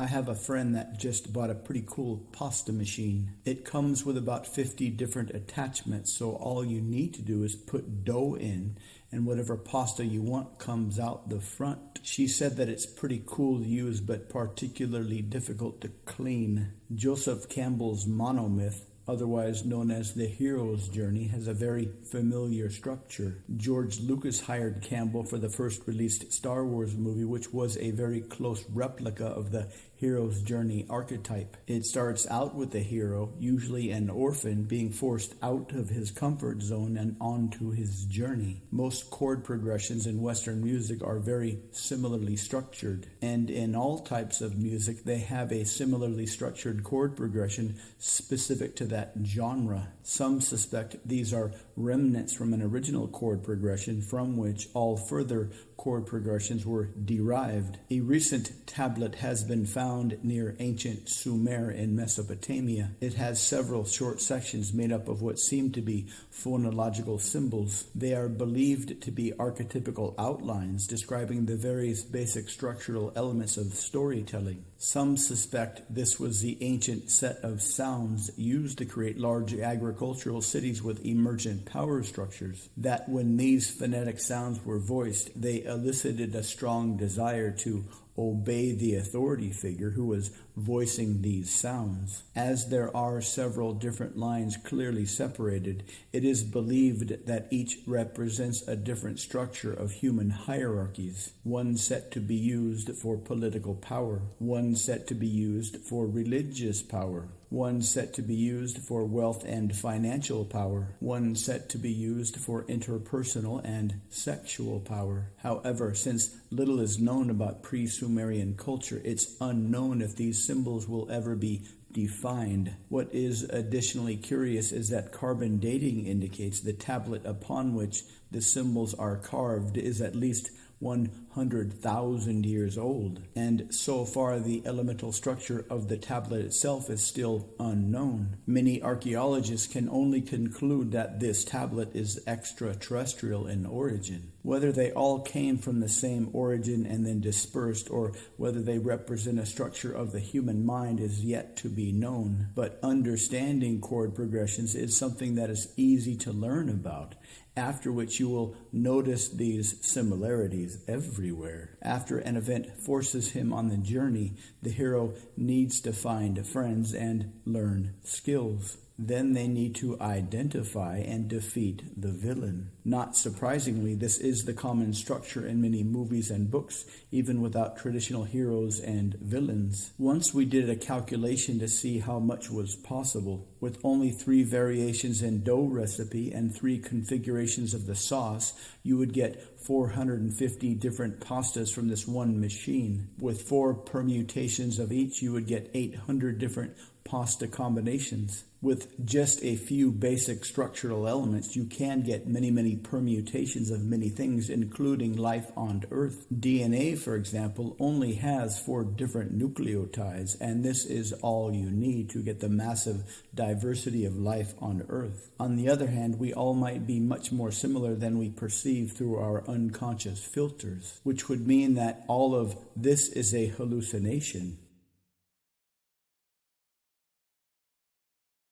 I have a friend that just bought a pretty cool pasta machine. It comes with about 50 different attachments, so all you need to do is put dough in, and whatever pasta you want comes out the front. She said that it's pretty cool to use, but particularly difficult to clean. Joseph Campbell's monomyth, otherwise known as the hero's journey, has a very familiar structure. George Lucas hired Campbell for the first released Star Wars movie, which was a very close replica of the hero's journey archetype. It starts out with the hero, usually an orphan, being forced out of his comfort zone and onto his journey. Most chord progressions in Western music are very similarly structured, and in all types of music they have a similarly structured chord progression specific to that genre. Some suspect these are remnants from an original chord progression from which all further chord progressions were derived. A recent tablet has been found near ancient Sumer in Mesopotamia. It has several short sections made up of what seem to be phonological symbols. They are believed to be archetypical outlines describing the various basic structural elements of storytelling. Some suspect this was the ancient set of sounds used to create large agricultural cities with emergent power structures, that when these phonetic sounds were voiced, they elicited a strong desire to obey the authority figure who was voicing these sounds. As there are several different lines clearly separated, it is believed that each represents a different structure of human hierarchies, one set to be used for political power, one set to be used for religious power, one set to be used for wealth and financial power, one set to be used for interpersonal and sexual power. However, since little is known about pre-Sumerian culture, it's unknown if these symbols will ever be defined. What is additionally curious is that carbon dating indicates the tablet upon which the symbols are carved is at least 100,000 years old, and so far the elemental structure of the tablet itself is still unknown. Many archaeologists can only conclude that this tablet is extraterrestrial in origin. Whether they all came from the same origin and then dispersed, or whether they represent a structure of the human mind is yet to be known. But understanding chord progressions is something that is easy to learn about, after which you will notice these similarities everywhere. After an event forces him on the journey, the hero needs to find friends and learn skills. Then they need to identify and defeat the villain. Not surprisingly, this is the common structure in many movies and books, even without traditional heroes and villains. Once we did a calculation to see how much was possible. With only 3 variations in dough recipe and 3 configurations of the sauce, you would get 450 different pastas from this one machine. With 4 permutations of each, you would get 800 different pasta combinations. With just a few basic structural elements, you can get many permutations of many things, including life on Earth. DNA, for example, only has 4 different nucleotides, and this is all you need to get the massive diversity of life on Earth. On the other hand, we all might be much more similar than we perceive through our unconscious filters, which would mean that all of this is a hallucination.